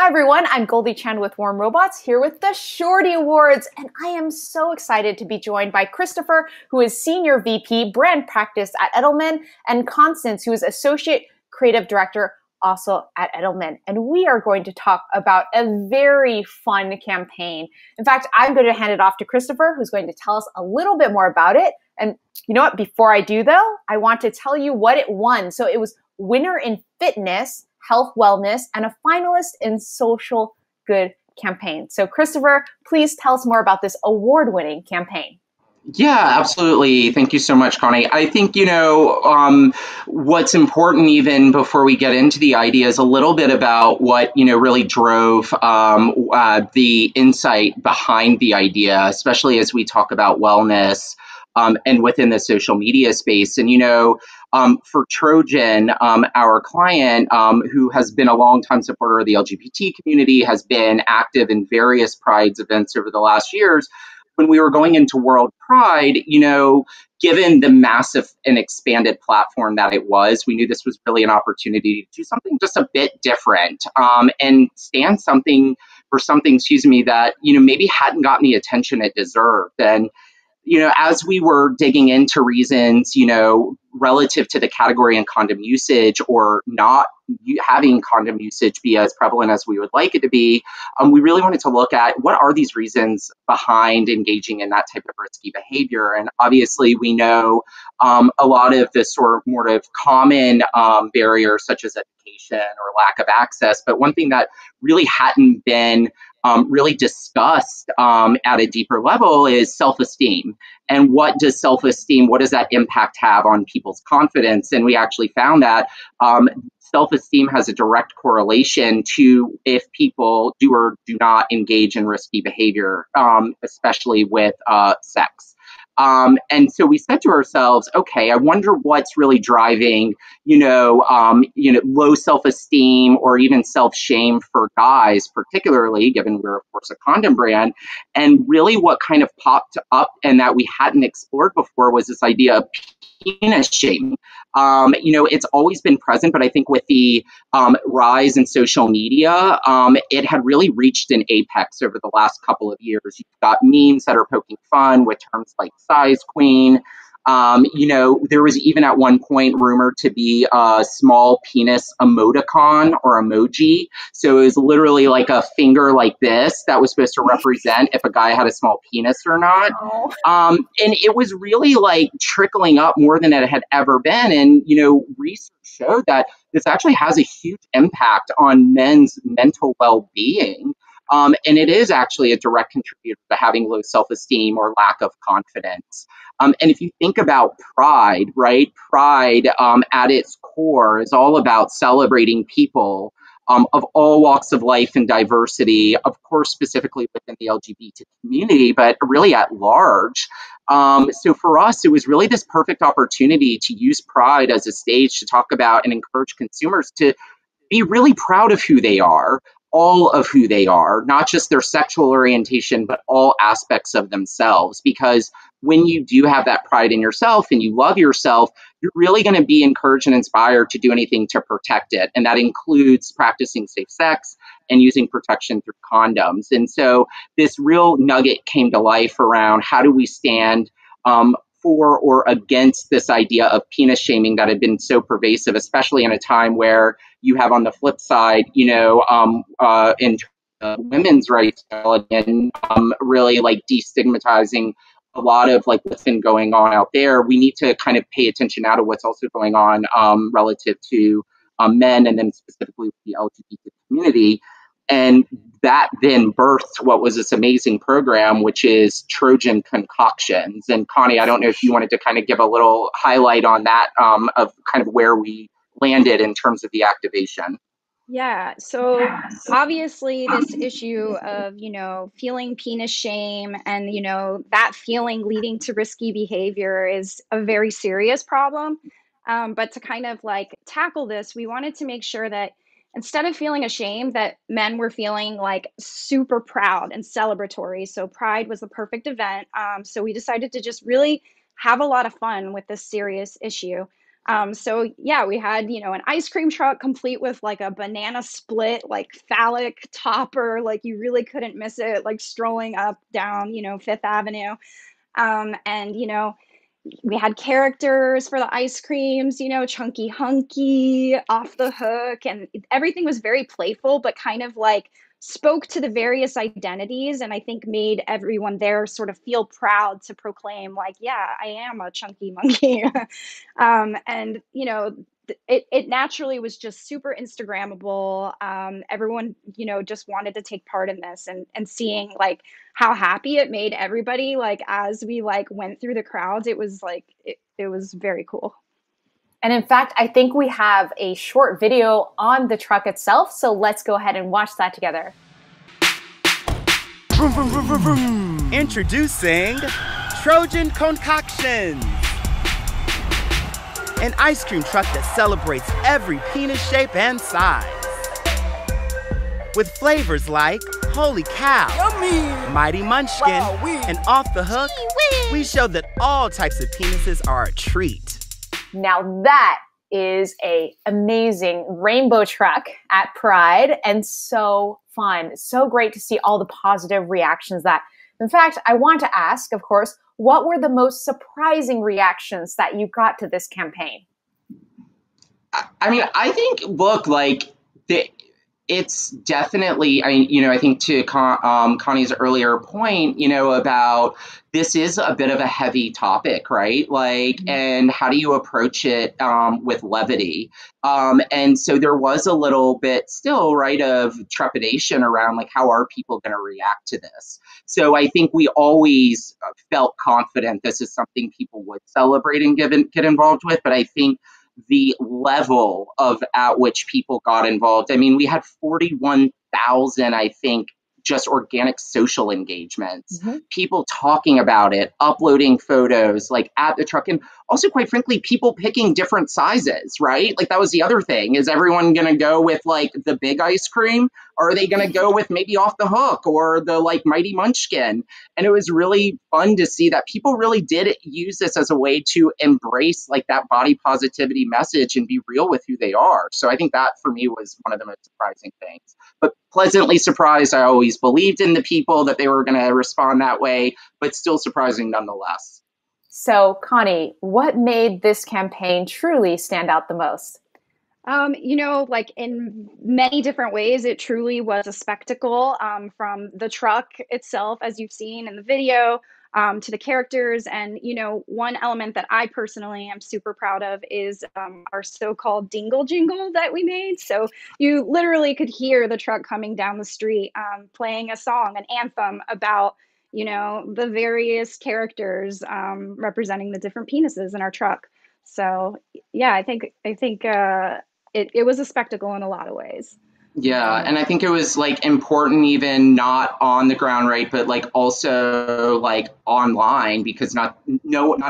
everyone, I'm Goldie Chan with Warm Robots here with the Shorty Awards, and I am so excited to be joined by Christopher, who is Senior VP Brand Practice at Edelman, and Constance, who is Associate Creative Director also at Edelman. And we are going to talk about a very fun campaign. In fact, I'm going to hand it off to Christopher, who's going to tell us a little bit more about it. And you know what? Before I do, though, I want to tell you what it won. So it was winner in fitness, health, wellness, and a finalist in social good campaign. So Christopher, please tell us more about this award-winning campaign. Yeah, absolutely. Thank you so much, Connie. I think, what's important even before we get into the idea is a little bit about what, really drove the insight behind the idea, especially as we talk about wellness and within the social media space. And, for Trojan, our client, who has been a longtime supporter of the LGBT community, has been active in various Pride's events over the last years. When we were going into World Pride, given the massive and expanded platform that it was, we knew this was really an opportunity to do something just a bit different and stand for something, that, maybe hadn't gotten the attention it deserved. And as we were digging into reasons, relative to the category and condom usage or not having condom usage be as prevalent as we would like it to be, we really wanted to look at what are these reasons behind engaging in that type of risky behavior. And obviously, we know a lot of the sort of common barriers such as education or lack of access. But one thing that really hadn't been really discussed at a deeper level is self-esteem. And what does that impact have on people's confidence? And we actually found that self-esteem has a direct correlation to if people do or do not engage in risky behavior, especially with sex. And so we said to ourselves, okay, I wonder what's really driving, low self-esteem or even self-shame for guys, particularly given we're, of course, a condom brand. And really what kind of popped up and that we hadn't explored before was this idea of penis shaming. It's always been present, but I think with the rise in social media, it had really reached an apex over the last couple of years. You've got memes that are poking fun with terms like size queen. There was even at one point rumored to be a small penis emoticon or emoji. So it was literally like a finger like this that was supposed to represent if a guy had a small penis or not. Oh. And it was really like trickling up more than it had ever been. And, research showed that this actually has a huge impact on men's mental well-being. And it is actually a direct contributor to having low self-esteem or lack of confidence. And if you think about Pride, right? Pride at its core is all about celebrating people of all walks of life and diversity, of course, specifically within the LGBT community, but really at large. So for us, it was really this perfect opportunity to use Pride as a stage to talk about and encourage consumers to be really proud of who they are, all of who they are, not just their sexual orientation, but all aspects of themselves. Because when you do have that pride in yourself and you love yourself, you're really going to be encouraged and inspired to do anything to protect it. And that includes practicing safe sex and using protection through condoms. And so this real nugget came to life around how do we stand for or against this idea of penis shaming that had been so pervasive, especially in a time where you have on the flip side, in women's rights and really like destigmatizing a lot of like what's been going on out there. We need to kind of pay attention now to what's also going on relative to men and then specifically with the LGBT community. And that then birthed what was this amazing program, which is Trojan Concoctions. And Connie, I don't know if you wanted to kind of give a little highlight on that of kind of where we landed in terms of the activation. Yeah, so obviously this issue of, feeling penis shame and, that feeling leading to risky behavior is a very serious problem. But to kind of like tackle this, we wanted to make sure that instead of feeling ashamed, that men were feeling like super proud and celebratory. So Pride was the perfect event. So we decided to just really have a lot of fun with this serious issue. So yeah, we had, an ice cream truck complete with like a banana split, like phallic topper, like you really couldn't miss it, like strolling up, down, Fifth Avenue. And, we had characters for the ice creams, Chunky Hunky, Off the Hook, and everything was very playful, but kind of like spoke to the various identities, and I think made everyone there sort of feel proud to proclaim, like, yeah, I am a chunky monkey. And it naturally was just super Instagrammable. Everyone, just wanted to take part in this, and seeing like how happy it made everybody, like as we like went through the crowds, it was like it was very cool. And in fact, I think we have a short video on the truck itself, so let's go ahead and watch that together. Vroom, vroom, vroom, vroom, vroom. Introducing Trojan Concoctions, an ice cream truck that celebrates every penis shape and size. With flavors like Holy Cow, Yummy, Mighty Munchkin, and Off the Hook, we show that all types of penises are a treat. Now that is a amazing rainbow truck at Pride, and so fun. So great to see all the positive reactions that, in fact, I want to ask, of course, what were the most surprising reactions that you got to this campaign? I mean, I think, look, like, it's definitely, I think to Connie's earlier point, about this is a bit of a heavy topic, right? Like, and how do you approach it with levity? And so there was a little bit still, right, of trepidation around, like, how are people going to react to this? So I think we always felt confident this is something people would celebrate and get involved with. But I think the level of at which people got involved. I mean, we had 41,000, I think, just organic social engagements, people talking about it, uploading photos, like at the truck. And also, quite frankly, people picking different sizes, right? Like that was the other thing. Is everyone going to go with like the big ice cream? Or are they going to go with maybe Off the Hook or the like Mighty Munchkin? And it was really fun to see that people really did use this as a way to embrace like that body positivity message and be real with who they are. So I think that for me was one of the most surprising things. But pleasantly surprised. I always believed in the people that they were going to respond that way, but still surprising nonetheless. So, Connie, what made this campaign truly stand out the most? Like in many different ways, it truly was a spectacle, from the truck itself, as you've seen in the video, to the characters. And, one element that I personally am super proud of is our so-called dingle jingle that we made. So you literally could hear the truck coming down the street, playing a song, an anthem about, the various characters representing the different penises in our truck. So yeah, I think it was a spectacle in a lot of ways. Yeah, and I think it was like important even not on the ground, right, but like also like online, because not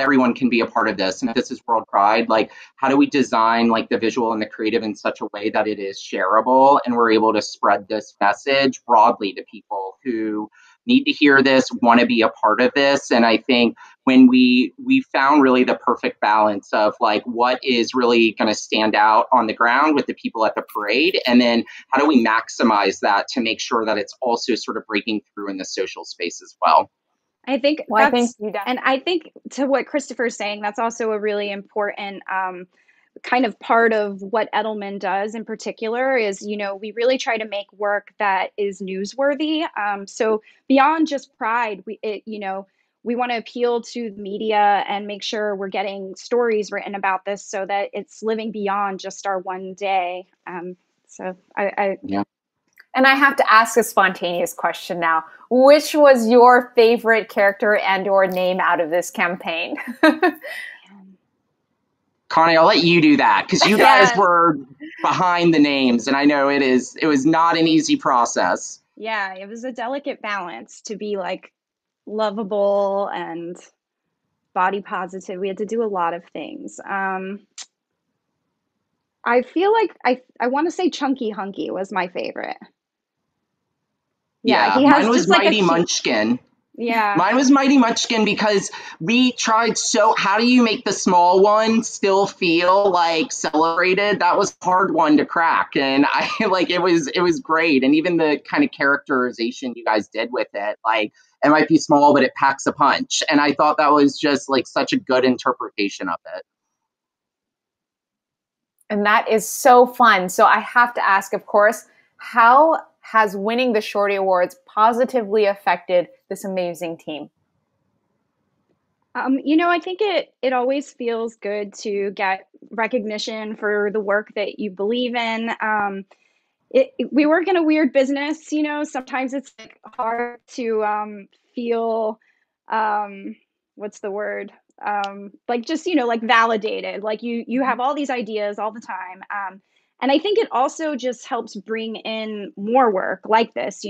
everyone can be a part of this. And if this is World Pride, like how do we design like the visual and the creative in such a way that it is shareable and we're able to spread this message broadly to people who need to hear this, want to be a part of this. And I think when we found really the perfect balance of like what is really going to stand out on the ground with the people at the parade, and then how do we maximize that to make sure that it's also sort of breaking through in the social space as well. I think and I think to what Christopher's saying, that's also a really important kind of part of what Edelman does in particular is, we really try to make work that is newsworthy. So beyond just Pride, we want to appeal to the media and make sure we're getting stories written about this so that it's living beyond just our one day. Yeah. And I have to ask a spontaneous question now. Which was your favorite character and or name out of this campaign? Connie, I'll let you do that because you guys were behind the names, and I know it was not an easy process. Yeah, it was a delicate balance to be like lovable and body positive. We had to do a lot of things. I feel like I want to say Chunky Hunky was my favorite. Yeah, he has mine was just like Mighty Munchkin. Yeah. Mine was Mighty Munchkin because we tried how do you make the small one still feel like celebrated? That was a hard one to crack. And I like it was great. And even the kind of characterization you guys did with it, like it might be small, but it packs a punch. And I thought that was just like such a good interpretation of it. And that is so fun. So I have to ask, of course, how has winning the Shorty Awards positively affected this amazing team? I think it always feels good to get recognition for the work that you believe in. We work in a weird business, sometimes it's like hard to feel, what's the word? Like just, like validated, like you have all these ideas all the time. And I think it also just helps bring in more work like this,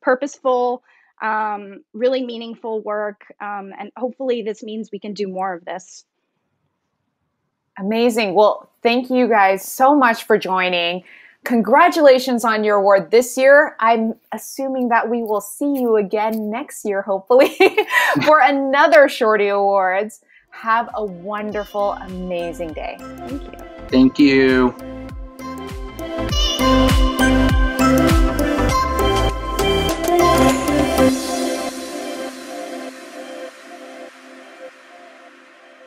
purposeful, really meaningful work. And hopefully this means we can do more of this. Amazing. Well, thank you guys so much for joining. Congratulations on your award this year. I'm assuming that we will see you again next year, hopefully, for another Shorty Awards. Have a wonderful, amazing day. Thank you. Thank you.